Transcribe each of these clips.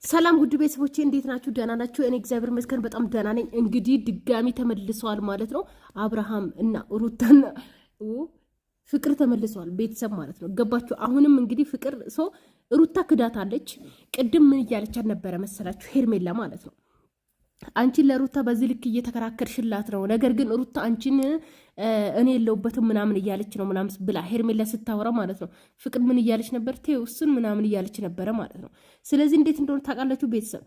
ሰላም ውድ ቤተሰቦቼ እንዴት ናችሁ? ደህና ናችሁ? እኔ እግዚአብሔር ይመስገን በጣም ደህና ነኝ። እንግዲህ ድጋሚ ተመልሰዋል ማለት ነው። አብርሃም እና ሩታና ፍቅር ተመልሰዋል ቤተሰብ ማለት ነው። ገባችሁ? አሁንም እንግዲህ ፍቅር ሩታ ክዳት አለች። ቅድም ምን እያለቻት ነበረ መሰላችሁ? ሄርሜላ ማለት ነው። አንቺን ለሩታ በዚህ ልክ እየተከራከርሽላት ነው። ነገር ግን ሩታ አንቺን እኔ የለውበትም ምናምን እያለች ነው ምናምን ብላ ሄርሜላ ስታወራ ማለት ነው። ፍቅር ምን እያለች ነበር? ቴውስን ምናምን እያለች ነበረ ማለት ነው። ስለዚህ እንዴት እንደሆነ ታውቃላችሁ ቤተሰብ።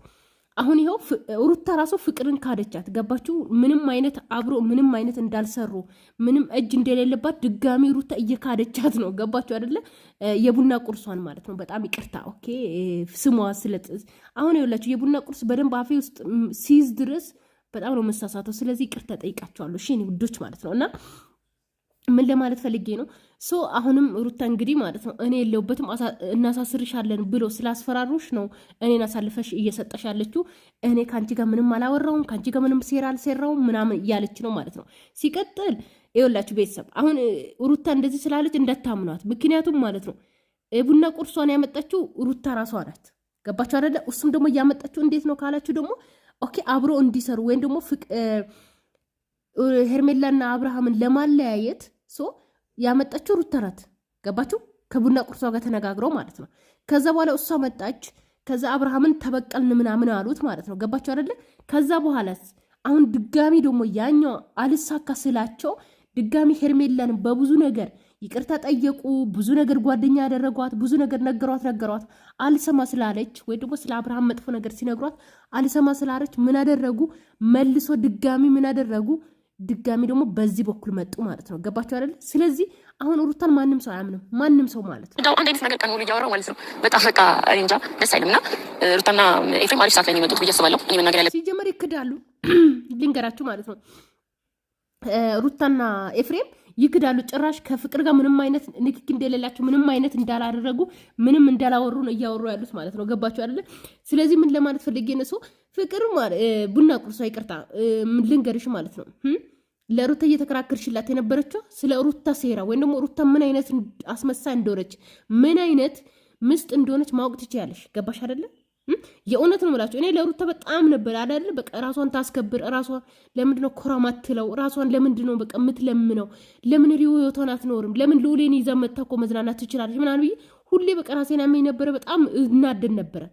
አሁን ይኸው ሩታ ራሱ ፍቅርን ካደቻት። ገባችሁ? ምንም አይነት አብሮ ምንም አይነት እንዳልሰሩ ምንም እጅ እንደሌለባት ድጋሚ ሩታ እየካደቻት ነው። ገባችሁ አይደለ? የቡና ቁርሷን ማለት ነው። በጣም ይቅርታ ኦኬ፣ ስሟ ስለጥ አሁን ይኸውላችሁ የቡና ቁርስ በደንብ አፌ ውስጥ ሲይዝ ድረስ በጣም ነው መሳሳተው። ስለዚህ ይቅርታ ጠይቃቸዋለሁ። እሺ ውዶች ማለት ነው። እና ምን ለማለት ፈልጌ ነው አሁንም ሩታ እንግዲህ ማለት ነው እኔ የለውበትም እናሳስርሻለን ብሎ ስላስፈራሩሽ ነው እኔን አሳልፈሽ እየሰጠሽ ያለችው። እኔ ከአንቺ ጋር ምንም አላወራውም፣ ከአንቺ ጋር ምንም ሴራ አልሰራውም ምናምን እያለች ነው ማለት ነው። ሲቀጥል ይኸውላችሁ ቤተሰብ አሁን ሩታ እንደዚህ ስላለች እንዳታምኗት። ምክንያቱም ማለት ነው ቡና ቁርሷን ያመጣችው ሩታ ራሷ ናት። ገባችሁ አይደለ? እሱም ደግሞ እያመጣችው እንዴት ነው ካላችሁ ደግሞ ኦኬ አብሮ እንዲሰሩ ወይም ደግሞ ሄርሜላና አብርሃምን ለማለያየት ያመጣችው ሩታ ናት። ገባችሁ? ከቡና ቁርሷ ጋር ተነጋግረው ማለት ነው። ከዛ በኋላ እሷ መጣች። ከዛ አብርሃምን ተበቀልን ምናምን አሉት ማለት ነው። ገባችሁ አይደለ? ከዛ በኋላስ አሁን ድጋሚ ደግሞ ያኛው አልሳካ ስላቸው ድጋሚ ሄርሜላን በብዙ ነገር ይቅርታ ጠየቁ። ብዙ ነገር ጓደኛ ያደረጓት፣ ብዙ ነገር ነገሯት። አልሰማ ስላለች ወይ ደግሞ ስለ አብርሃም መጥፎ ነገር ሲነግሯት አልሰማ ስላለች ምን አደረጉ? መልሶ ድጋሚ ምን አደረጉ? ድጋሚ ደግሞ በዚህ በኩል መጡ ማለት ነው። ገባችሁ አይደል? ስለዚህ አሁን ሩታን ማንም ሰው አያምንም። ማንም ሰው ማለት ነው አንድ አይነት ነገር ቀን ሙሉ እያወራሁ ማለት ነው። በጣም በቃ እንጃ ደስ አይልም። እና ሩታና ኤፍሬም አሪፍ ሰዓት ላይ የሚመጡት ብዬ አስባለሁ። እኔ መናገር ያለ ሲጀመር ይክዳሉ። ልንገራችሁ ማለት ነው ሩታና ኤፍሬም ይክዳሉ። ጭራሽ ከፍቅር ጋር ምንም አይነት ንክኪ እንደሌላቸው ምንም አይነት እንዳላደረጉ ምንም እንዳላወሩ ነው እያወሩ ያሉት ማለት ነው። ገባችሁ አይደለ? ስለዚህ ምን ለማለት ፈልጌ ነው ፍቅር ቡና ቁርሷ ይቅርታ ልንገርሽ ማለት ነው ለሩታ እየተከራከርሽላት የነበረችው ስለ ሩታ ሴራ ወይም ደግሞ ሩታ ምን አይነት አስመሳይ እንደሆነች ምን አይነት ምስጥ እንደሆነች ማወቅ ትችያለሽ። ገባሽ አይደለ? የእውነት ነው የምላቸው። እኔ ለሩታ በጣም ነበር አይደል በቃ ራሷን ታስከብር። ራሷን ለምንድነው ኮራ ማትለው? ራሷን ለምንድነው በቃ የምትለምነው? ለምን ህይወቷን አትኖርም? ለምን ልውሌን ይዛ መታ እኮ መዝናናት ትችላለች ምናምን ብዬ ሁሌ በቃ ራሴን ያመኝ ነበረ። በጣም እናደድ ነበረ።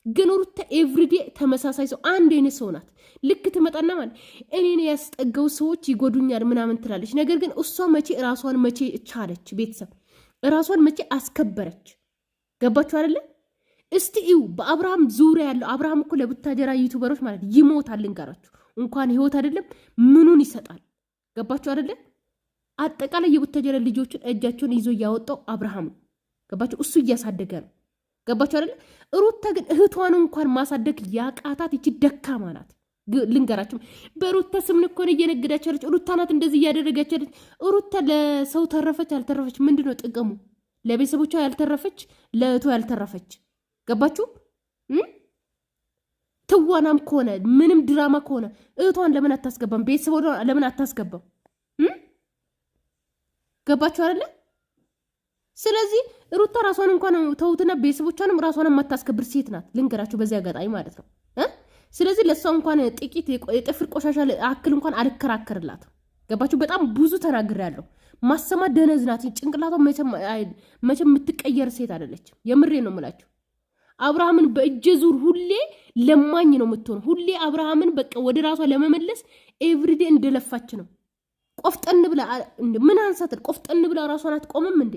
ግን ሩታ ኤቭሪዴ ተመሳሳይ ሰው አንድ አይነት ሰው ናት። ልክ ትመጣና ማለት እኔን ያስጠገው ሰዎች ይጎዱኛል ምናምን ትላለች። ነገር ግን እሷ መቼ ራሷን መቼ ቻለች? ቤተሰብ ራሷን መቼ አስከበረች? ገባችሁ አይደለ? እስቲ ይው በአብርሃም ዙሪያ ያለው አብርሃም እኮ ለቡታጀራ ዩቲዩበሮች ማለት ይሞታል። ልንገራችሁ እንኳን ህይወት አይደለም ምኑን ይሰጣል። ገባችሁ አይደለ? አጠቃላይ የቡታጀራ ልጆችን እጃቸውን ይዞ እያወጣው አብርሃም ነው። ገባችሁ? እሱ እያሳደገ ነው። ገባችሁ አይደለ? ሩታ ግን እህቷን እንኳን ማሳደግ ያቃታት ይቺ ደካማ ናት። ልንገራችሁ በሩታ ስም እኮ ነው እየነገዳች ያለች። ሩታ ናት እንደዚህ እያደረገች ያለች። ሩታ ለሰው ተረፈች አልተረፈች ምንድነው ጥቅሙ? ለቤተሰቦቿ ያልተረፈች ለእህቷ ያልተረፈች። ገባችሁ? ትዋናም ከሆነ ምንም ድራማ ከሆነ እህቷን ለምን አታስገባም? ቤተሰቦቿ ለምን አታስገባም? ገባችሁ አይደለ? ስለዚህ ሩታ ራሷን እንኳን ተውትና ቤተሰቦቿንም ራሷን የማታስከብር ሴት ናት። ልንገራችሁ በዚህ አጋጣሚ ማለት ነው። ስለዚህ ለሷ እንኳን ጥቂት የጥፍር ቆሻሻ አክል እንኳን አልከራከርላት። ገባችሁ? በጣም ብዙ ተናግሬያለሁ። ማሰማ ደነዝ ናት። ጭንቅላቷ መቼም የምትቀየር ሴት አይደለችም። የምሬ ነው የምላችሁ። አብርሃምን በእጀ ዙር ሁሌ ለማኝ ነው የምትሆን። ሁሌ አብርሃምን በቃ ወደ ራሷ ለመመለስ ኤቭሪዴ እንደለፋች ነው። ቆፍጠን ብላ ምን አንሳት ቆፍጠን ብላ ራሷን አትቆምም እንዴ?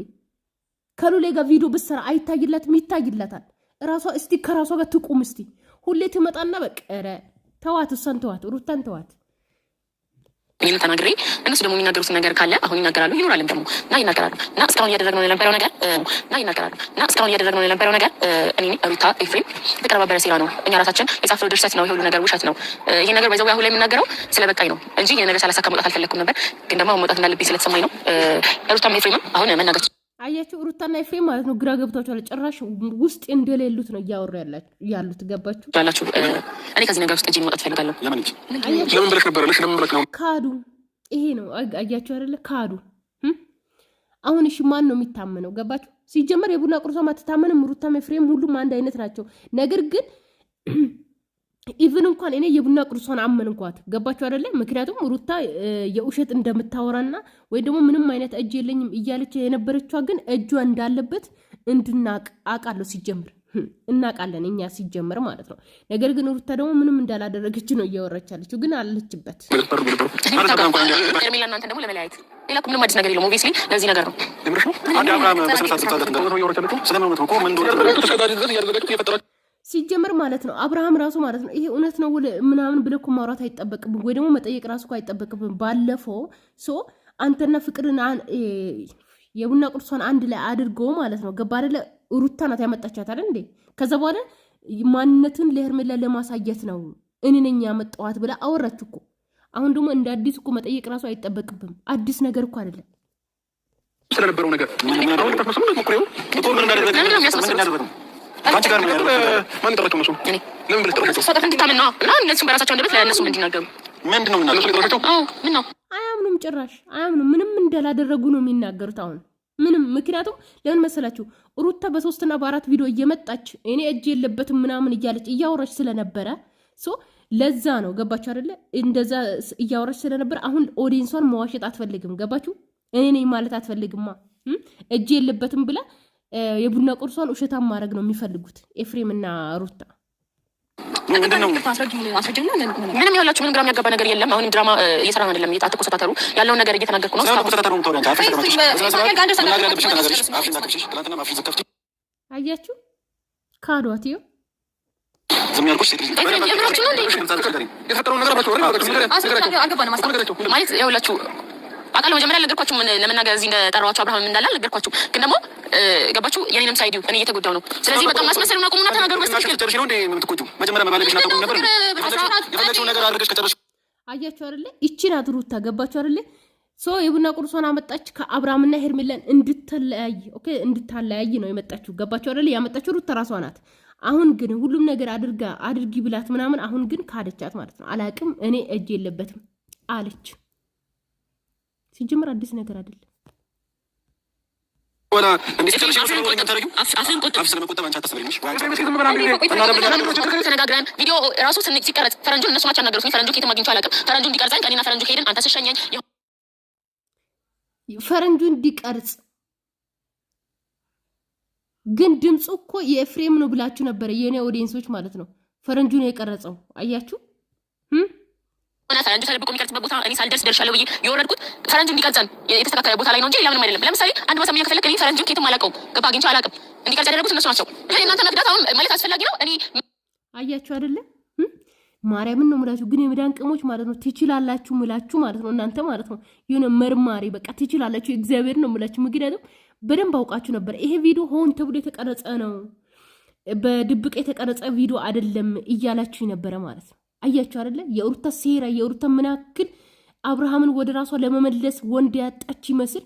ከሉሌ ጋር ቪዲዮ ብትሰራ አይታይላትም? ይታይላታል። ራሷ እስቲ ከራሷ ጋር ትቁም። እስቲ ሁሌ ትመጣና በቃ ተዋት፣ እሷን ተዋት፣ ሩታን ተዋት። እኔም ተናግሬ እነሱ ደግሞ የሚናገሩት ነገር ካለ አሁን ይናገራሉ፣ ይኖራልም ደግሞ እና ይናገራሉ እና እስካሁን እያደረግነው የነበረው ነገር እኔ ሩታ ኤፍሬም የተቀነባበረ ሴራ ነው። እኛ ራሳችን የጻፍነው ድርሰት ነው። የሁሉ ነገር ውሸት ነው። ይሄ ነገር በዛው አሁን ላይ የምናገረው ስለበቃኝ ነው እንጂ ይሄ ነገር ሳላሳካ መውጣት አልፈለኩም ነበር። ግን ደግሞ መውጣት እንዳለብኝ ስለተሰማኝ ነው። ሩታም ኤፍሬምም አሁን መናገር አያችሁ ሩታና ኤፍሬም ማለት ነው ግራ ገብቷቸዋል። ጭራሽ ውስጥ እንደሌሉት ነው እያወሩ ያሉት። ገባችሁ ያላችሁ? እኔ ከዚህ ነገር ውስጥ እጄ መውጣት ፈልጋለሁ። ለምን ብለሽ ነበር? ለምን ብለሽ ነው? ካዱ። ይሄ ነው አያችሁ አይደለ? ካዱ። አሁን እሺ ማን ነው የሚታመነው? ገባችሁ? ሲጀመር የቡና ቁርሷ ማትታመንም ሩታም ኤፍሬም ሁሉም አንድ አይነት ናቸው። ነገር ግን ኢቭን እንኳን እኔ የቡና ቁርሷን አመንኳት። ገባችሁ አይደለ? ምክንያቱም ሩታ የውሸት እንደምታወራና ወይ ደግሞ ምንም አይነት እጅ የለኝም እያለች የነበረችዋ ግን እጇ እንዳለበት እንድናቅ አውቃለሁ። ሲጀምር እናውቃለን እኛ ሲጀምር ማለት ነው። ነገር ግን ሩታ ደግሞ ምንም እንዳላደረገች ነው እያወራች ያለችው፣ ግን አለችበት። ሄርሜላ እናንተ ደግሞ ለመለያየት ሌላ ምንም አዲስ ነገር የለውም። ኦብቪየስሊ ለዚህ ነገር ነው ሲጀምር ማለት ነው። አብርሃም ራሱ ማለት ነው ይሄ እውነት ነው ምናምን ብለህ እኮ ማውራት አይጠበቅብም፣ ወይ ደግሞ መጠየቅ ራሱ እኮ አይጠበቅብም። ባለፈው አንተና ፍቅርን የቡና ቁርሷን አንድ ላይ አድርጎ ማለት ነው ገባ አይደለ? ሩታ ናት ያመጣቻት አይደል እንዴ? ከዛ በኋላ ማንነትን ለሄርሜላ ለማሳየት ነው እኔ ነኝ ያመጣኋት ብላ አወራች እኮ። አሁን ደግሞ እንደ አዲስ እኮ መጠየቅ ራሱ አይጠበቅብም። አዲስ ነገር እኮ አይደለም ስለነበረው ነገር አንቺ ጋር ማን ተረከው ነው? ለምን ብለሽ ተረከው? ሰጣት እንድታመና እና እነሱም በራሳቸው አንደበት ለእነሱም እንዲናገሩ ምንድነው የሚናገሩት? ምን ነው አያምኑም፣ ጭራሽ አያምኑም። ምንም እንዳላደረጉ ነው የሚናገሩት አሁን ምንም። ምክንያቱም ለምን መሰላችሁ? ሩታ በ3 እና በ4 ቪዲዮ እየመጣች እኔ እጅ የለበትም ምናምን እያለች እያወራች ስለነበረ ለዛ ነው ገባችሁ አይደለ? እንደዛ እያወራች ስለነበረ አሁን ኦዲየንሷን መዋሸት አትፈልግም። ገባችሁ? እኔ ነኝ ማለት አትፈልግማ። እጅ የለበትም ብላ የቡና ቁርሷን ውሸታም ማድረግ ነው የሚፈልጉት ኤፍሬም እና ሩታ። ምንም ያላችሁ ምንም ግራ የሚያጋባ ነገር የለም። አሁንም ድራማ እየሰራን አይደለም። አትኮሳተሩ፣ ያለውን ነገር እየተናገርኩ ነው። አያችሁ ካዷት ይኸው ማለት ያውላችሁ አቃለ መጀመሪያ አልነገርኳችሁም። ለመናገር እዚህ እንደጠራኋችሁ አብርሃም እንዳለ አልነገርኳችሁ። ግን ደግሞ ገባችሁ የኔንም ሳይዱ እኔ እየተጎዳው ነው። ስለዚህ በቃ ማስመሰሉን አቁሙና ተናገሩ። በስተክል ነው እንዴ የምትቆጪው? መጀመሪያ መባለሽ ናተቁም ነበር የፈለግሽው ነገር አድርገሽ ከጨረስሽ አያችሁ አይደለ? ይቺ ናት ሩታ። ገባችሁ አይደለ? የቡና ቁርሷን አመጣች ከአብርሃምና ሄርሜላን እንድትለያይ እንድታለያይ ነው የመጣችሁ። ገባችሁ አይደለ? ያመጣችሁ ሩታ ራሷ ናት። አሁን ግን ሁሉም ነገር አድርጊ ብላት ምናምን አሁን ግን ካደቻት ማለት ነው። አላቅም እኔ እጅ የለበትም አለች። ሲጀምር አዲስ ነገር አይደለም። ወላ ተነጋግረን ቪዲዮ ራሱ ሲቀረጽ ፈረንጁን እነሱ ናቸው ያናገሩት። ፈረንጁ ከየትም አግኝቼው አላውቅም። ፈረንጁ እንዲቀርጸኝ ከእኔና ፈረንጁ ሄድን። አንተ ስሸኘኝ ፈረንጁ እንዲቀርጽ ግን ድምፁ እኮ የኤፍሬም ነው ብላችሁ ነበር የኔ ኦዲየንሶች ማለት ነው። ፈረንጁ ነው የቀረጸው። አያችሁ ፈረንጁ ተደብቆ የሚቀርጽበት ቦታ እኔ ሳልደርስ ደርሻለሁ ብዬ የወረድኩት ፈረንጁ እንዲቀርጸን የተስተካከለ ቦታ ላይ ነው እንጂ ሌላ ምንም አይደለም። ለምሳሌ አንድ ማሳመኛ ከፈለክ እኔ ፈረንጁን ከየትም አላውቀውም። ገባ አግኝቼው አላውቅም። እንዲቀርጽ ያደረጉት እነሱ ናቸው። ግን እናንተ መግዳት አሁን ማለት አስፈላጊ ነው። እኔ አያችሁ አይደለ? ማርያምን ነው የምላችሁ። ግን የመዳን ቅሞች ማለት ነው ትችላላችሁ ምላችሁ ማለት ነው እናንተ ማለት ነው የሆነ መርማሪ በቃ ትችላላችሁ። እግዚአብሔር ነው የምላችሁ። ምክንያቱም በደንብ አውቃችሁ ነበር። ይሄ ቪዲዮ ሆን ተብሎ የተቀረጸ ነው፣ በድብቅ የተቀረጸ ቪዲዮ አይደለም እያላችሁ ነበረ ማለት ነው። አያችሁ አይደለ? የሩታ ሴራ የሩታ ምናክል አብርሃምን ወደ ራሷ ለመመለስ ወንድ ያጣች ይመስል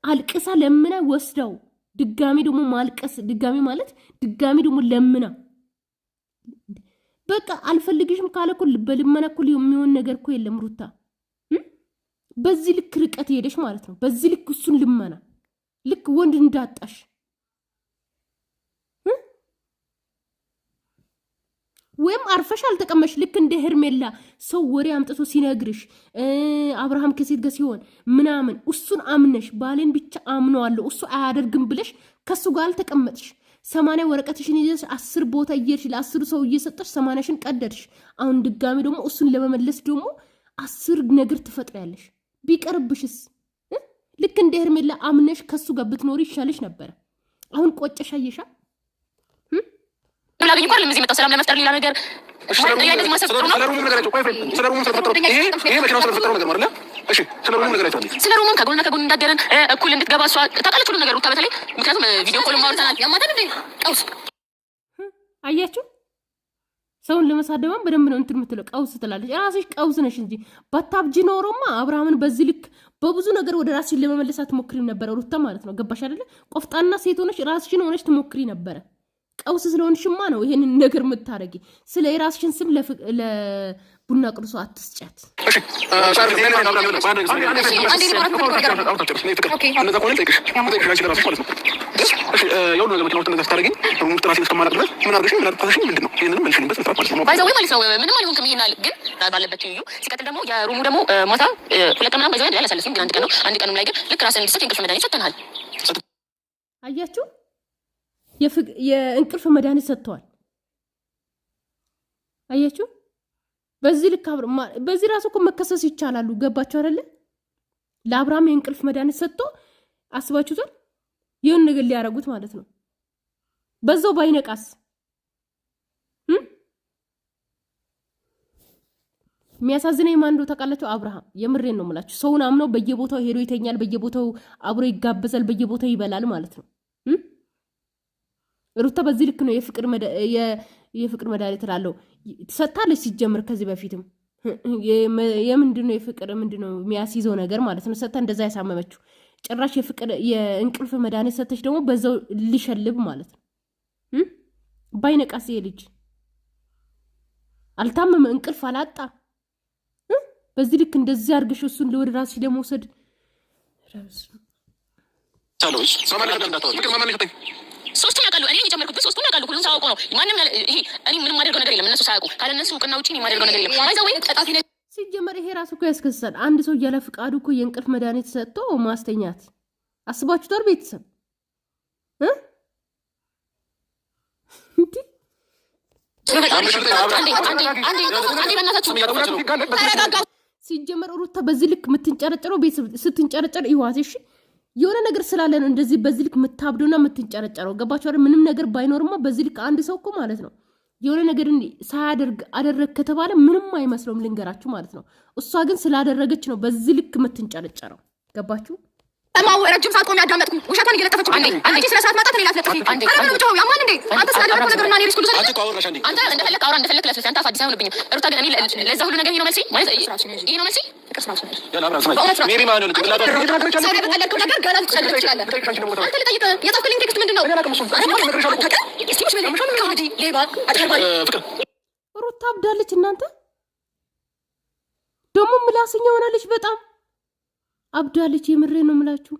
አልቅሳ ለምና ወስዳው ድጋሚ ደግሞ ማልቀስ ድጋሚ ማለት ድጋሚ ደግሞ ለምና በቃ አልፈልግሽም ካለ እኮ በልመና እኮ የሚሆን ነገር እኮ የለም። ሩታ በዚህ ልክ ርቀት ሄደሽ ማለት ነው። በዚህ ልክ እሱን ልመና ልክ ወንድ እንዳጣሽ ወይም አርፈሽ አልተቀመሽ። ልክ እንደ ሄርሜላ ሰው ወሬ አምጥቶ ሲነግርሽ አብርሃም ከሴት ጋር ሲሆን ምናምን እሱን አምነሽ ባሌን ብቻ አምነዋለሁ እሱ አያደርግም ብለሽ ከሱ ጋር አልተቀመጥሽ። 80 ወረቀትሽን ይዘሽ 10 ቦታ እየሄድሽ ለ10 ሰው እየሰጠሽ 80ሽን ቀደድሽ። አሁን ድጋሚ ደግሞ እሱን ለመመለስ ደግሞ 10 ነገር ትፈጥሪያለሽ። ቢቀርብሽስ ልክ እንደ ሄርሜላ አምነሽ ከሱ ጋር ብትኖሪ ይሻልሽ ነበር። አሁን ቆጨሽ አየሻ። ላገኝ እንኳን ለምን መጣ ሰላም ለመፍጠር ሌላ ነገር ስለሩም ነገር አይቶ ስለሩም ከጎንና ከጎን እንዳደረን እኩል እንድትገባ እሷ ታውቃለች ሁሉ ነገር ሩታ በተለይ ምክንያቱም ቪዲዮ ኮል ማውርተናል። ያማታል እንዴ ቀውስ አያችሁ። ሰውን ለመሳደባም በደንብ ነው እንትን የምትለው ቀውስ ትላለች። ራስሽ ቀውስ ነሽ እንጂ ባታብጂ ኖሮማ አብርሃምን በዚህ ልክ በብዙ ነገር ወደ ራስሽ ለመመለስ አትሞክሪም ነበረ ሩታ ማለት ነው። ገባሽ አይደለ? ቆፍጣና ሴት ሆነሽ ራስሽን ሆነሽ ትሞክሪ ነበረ። ቀውስ ስለሆንሽማ ነው ይሄንን ነገር የምታረጊ። ስለ የራስሽን ስም ለቡና ቁርሷ አትስጫት። እሺ የሁሉ ነገር መኪናዎች ነገር ስታደርገኝ ሙስጥራሴን እስከማላቅ ድረስ ምን አድርገሽኝ ምን አድርገሽኝ ምንድን ነው ይህንንም መልሽልበት ስራት ማለት ነው። ባይዘው ማለት ነው ምንም አልሆንክም ይሄናል ግን ባለበት እዩ። ሲቀጥል ደግሞ የሩሙ ደግሞ ማታ 2 ቀን ምናምን ባይዘው ያላሰለስም ግን አንድ ቀንም ላይ ግን ልክ ራስን እንድትሰጥ የእንቅልፍ መድኃኒት ሰጥተናል። አያችሁ የእንቅልፍ መድኃኒት ሰጥተዋል። አያችሁ በዚህ ልክ በዚህ ራሱ እኮ መከሰስ ይቻላሉ። ገባችሁ አይደለ? ለአብርሃም የእንቅልፍ መድኃኒት ሰጥቶ አስባችሁታል? ይሁን ነገር ሊያረጉት ማለት ነው። በዛው ባይነቃስ የሚያሳዝነኝ ማን እንደው ታውቃላችሁ? አብርሃም የምሬን ነው የምላችሁ። ሰውን አምነው በየቦታው ሄዶ ይተኛል፣ በየቦታው አብሮ ይጋበዛል፣ በየቦታው ይበላል ማለት ነው። ሩታ በዚህ ልክ ነው የፍቅር መድኃኒት እላለሁ ትሰጣለች። ሲጀምር ከዚህ በፊትም የምንድነው የፍቅር ምንድነው የሚያስይዘው ነገር ማለት ነው። ሰጣ እንደዛ ያሳመመችው ጭራሽ የእንቅልፍ መድኃኒት ሰጥተች ደግሞ በዛው ሊሸልብ ማለት ነው። ባይነቃስ ይሄ ልጅ አልታመመ እንቅልፍ አላጣ። በዚህ ልክ እንደዚህ አድርገሽ እሱን ለወደ ራስሽ ለመውሰድ ሶስቱም ያውቃሉ። እኔ የጨመርኩበት ሶስቱም ያውቃሉ። ሁሉም ሳያውቁ ነው። ማንም ይሄ እኔ ምንም ማደርገው ነገር የለም። እነሱ ሳያውቁ ካለ እነሱ እውቅና ውጪ ማደርገው ነገር የለም። አይዛ ወይ ቀጣፊ ነው ሲጀመር። ይሄ ራሱ እኮ ያስከስሳል። አንድ ሰው ያለ ፍቃዱ እኮ የእንቅልፍ መድኃኒት ሰጥቶ ማስተኛት አስባችሁታል? ቤተሰብ ሲጀመር ሩታ በዚህ ልክ የምትንጨረጨረው ቤተሰብ ስትንጨረጨር ይዋትሽ የሆነ ነገር ስላለ ነው እንደዚህ በዚህ ልክ የምታብዶና የምትንጨረጨረው። ገባችሁ አይደል? ምንም ነገር ባይኖርማ በዚህ ልክ አንድ ሰው እኮ ማለት ነው የሆነ ነገር ሳያደርግ አደረግ ከተባለ ምንም አይመስለውም ልንገራችሁ ማለት ነው። እሷ ግን ስላደረገች ነው በዚህ ልክ የምትንጨረጨረው። ገባችሁ? እማው ረጅም ሰዓት ቆሜ አዳመጥኩ። ውሸቷን እየለጠፈችው አንዴ ስለ ሰዓት ማጣት ነው ላትለጥፊ አንዴ ያማን እንዴ አንተ ስላደረኩ ነገርና እኔ ሪስኩ ልሰጥ አንተ እንደፈለክ አውራ እንደፈለክ ለፍልፍ አንተ አዲስ አይሆንብኝም። ሩታ ግን እኔ ለዛ ሁሉ ነገር ይሄ ነው መልሲ ማለት ይሄ ነው መልሲ ያላ አብራስ ሜሪ ማን ነው ትግላታ ሰው በተለከው ነገር ገና ልትሰልፍ ትችላለህ። አንተ ልጠይቅ የጻፍክልኝ ቴክስት ምንድነው? ሩታ አብዳለች። እናንተ ደግሞ ምላስኛ ሆናለች። በጣም አብዳለች። የምሬ ነው የምላችሁ።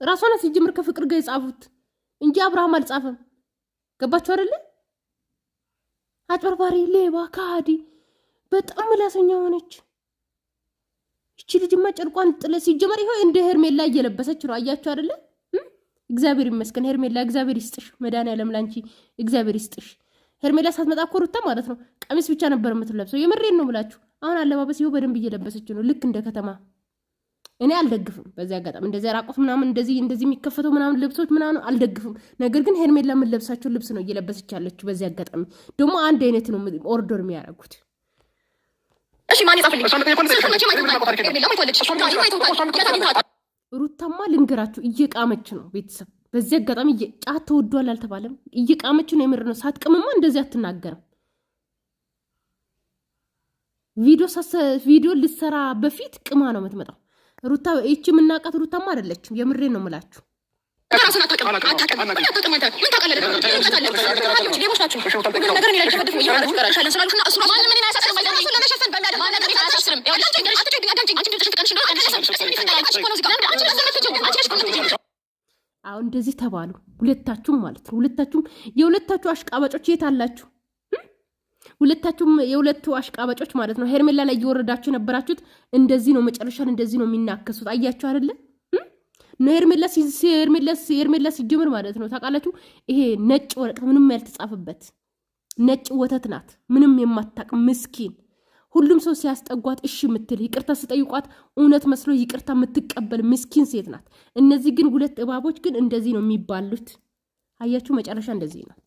ራሷን ሲጀምር ከፍቅር ጋር የጻፉት እንጂ አብርሃም አልጻፈም። ገባችሁ አይደለ? አጭበርባሪ፣ ሌባ፣ ካዲ በጣም ምላሰኛ ሆነች። እቺ ልጅማ ጨርቋን ጥለ ሲጀመር ይሄ እንደ ሄርሜላ እየለበሰች ነው። አያችሁ አይደለ? እግዚአብሔር ይመስገን ሄርሜላ፣ እግዚአብሔር ይስጥሽ። መድኃኒዓለም ላንቺ እግዚአብሔር ይስጥሽ። ሄርሜላ ሳትመጣ እኮ ሩታ ማለት ነው ቀሚስ ብቻ ነበር የምትለብሰው። የምሬን ነው የምላችሁ። አሁን አለባበስ ይኸው በደንብ እየለበሰች ነው፣ ልክ እንደ ከተማ። እኔ አልደግፍም በዚህ አጋጣሚ እንደዚህ ራቆት ምናምን እንደዚህ የሚከፈተው ምናምን ልብሶች ምናምን አልደግፍም። ነገር ግን ሄርሜላ ምን ለብሳቸው ልብስ ነው እየለበሰች ያለችው። በዚህ አጋጣሚ ደግሞ አንድ አይነት ነው ኦርደር የሚያደርጉት። እሺ ማን ይጻፍልኝ? ሩታማ ልንገራችሁ እየቃመች ነው ቤተሰብ። በዚህ አጋጣሚ ጫት ተወዷል አልተባለም፣ እየቃመች ነው። የምር ነው። ሳትቅምማ እንደዚህ አትናገርም። ቪዲዮ ልሰራ በፊት ቅማ ነው የምትመጣው ሩታ። እቺ የምናውቃት ሩታማ አይደለችም። የምሬ ነው የምላችሁ። አሁን እንደዚህ ተባሉ ሁለታችሁም ማለት ነው። የሁለታችሁ አሽቃባጮች የት አላችሁ? ሁለታችሁም የሁለቱ አሽቃባጮች ማለት ነው። ሄርሜላ ላይ እየወረዳችሁ የነበራችሁት እንደዚህ ነው። መጨረሻን እንደዚህ ነው የሚናከሱት። አያችሁ አይደለ? ሄርሜላ ሲጀምር ማለት ነው ታውቃላችሁ፣ ይሄ ነጭ ወረቀት ምንም ያልተጻፈበት ነጭ ወተት ናት። ምንም የማታቅ ምስኪን፣ ሁሉም ሰው ሲያስጠጓት እሺ የምትል ይቅርታ ሲጠይቋት እውነት መስሎ ይቅርታ የምትቀበል ምስኪን ሴት ናት። እነዚህ ግን ሁለት እባቦች ግን እንደዚህ ነው የሚባሉት። አያችሁ መጨረሻ እንደዚህ ነው።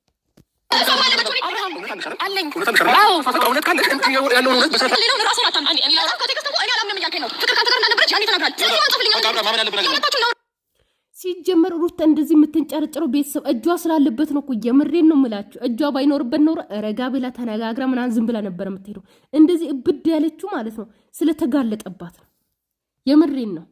ሲጀመር ሩታ እንደዚህ የምትንጨረጨረው ቤተሰብ እጇ ስላለበት ነው እኮ። የምሬን ነው የምላችሁ። እጇ ባይኖርበት ኖሮ ረጋ ብላ ተነጋግራ ምናምን ዝም ብላ ነበር የምትሄደው። እንደዚህ እብድ ያለችው ማለት ነው ስለተጋለጠባት ነው። የምሬን ነው።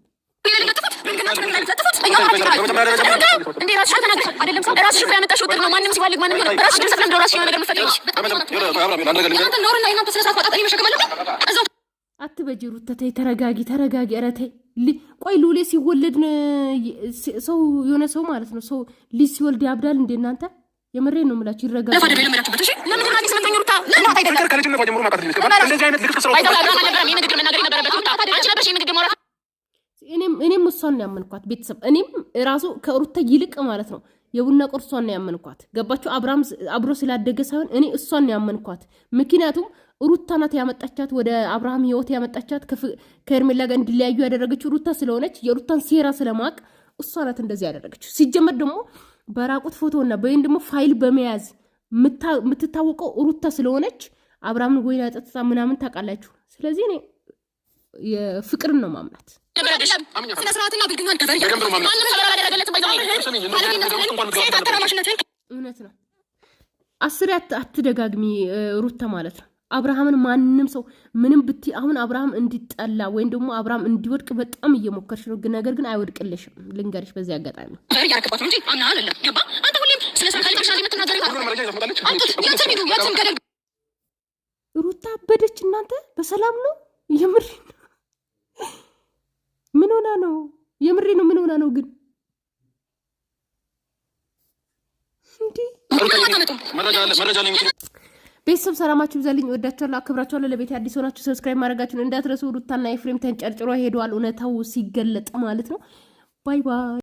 አትበጂ ሩታ ተይ፣ ተረጋጊ። ኧረ ተይ ቆይ ሉሌ ሲወለድ ሰው የሆነ ሰው ማለት ነው ሰው ልጅ ሲወልድ ያብዳል እንደ እናንተ የምሬ ነው የምላችሁ ይረጋል እኔም እሷን ነው ያመንኳት ቤተሰብ እኔም ራሱ ከሩታ ይልቅ ማለት ነው የቡና ቁርሷን ነው ያመንኳት ገባችሁ አብሮ ስላደገ ሳይሆን እኔ እሷን ነው ያመንኳት ምክንያቱም ሩታ ናት ያመጣቻት ወደ አብርሃም ህይወት ያመጣቻት ከኤርሜላ ጋር እንዲለያዩ ያደረገችው ሩታ ስለሆነች የሩታን ሴራ ስለማቅ እሷ ናት እንደዚህ ያደረገችው ሲጀመር ደግሞ በራቁት ፎቶና በእን ደግሞ ፋይል በመያዝ የምትታወቀው ሩታ ስለሆነች አብርሃምን ወይና ጠጥታ ምናምን ታውቃላችሁ ስለዚህ እኔ የፍቅርን ነው ማምናት ስነ ስርዓትና ብልግናን ከፈር እውነት ነው አስሬ አትደጋግሚ ሩታ ማለት ነው አብርሃምን ማንንም ሰው ምንም ብቲ አሁን አብርሃም እንዲጠላ ወይም ደግሞ አብርሃም እንዲወድቅ በጣም እየሞከርሽ ነው ግን ነገር ግን አይወድቅልሽም ልንገርሽ በዚህ አጋጣሚ ያረከባት እንጂ አና አይደለም ገባ አንተ ሁሌም ስለ ሰልካሊ ተሻለ የምትናገረው ሩታ አበደች እናንተ በሰላም ነው የምር ምን ሆና ነው የምሬ ነው ምን ሆና ነው ግን እንዴ መረጃ ላይ ቤተሰብ ሰላማችሁ ይብዛልኝ ወዳችኋለሁ አክብራችኋለሁ ለቤት አዲስ ሆናችሁ ሰብስክራይብ ማድረጋችሁን እንዳትረሱ ሩታና ኤፍሬም ተንጨርጭሮ ሄደዋል እውነታው ሲገለጥ ማለት ነው ባይ ባይ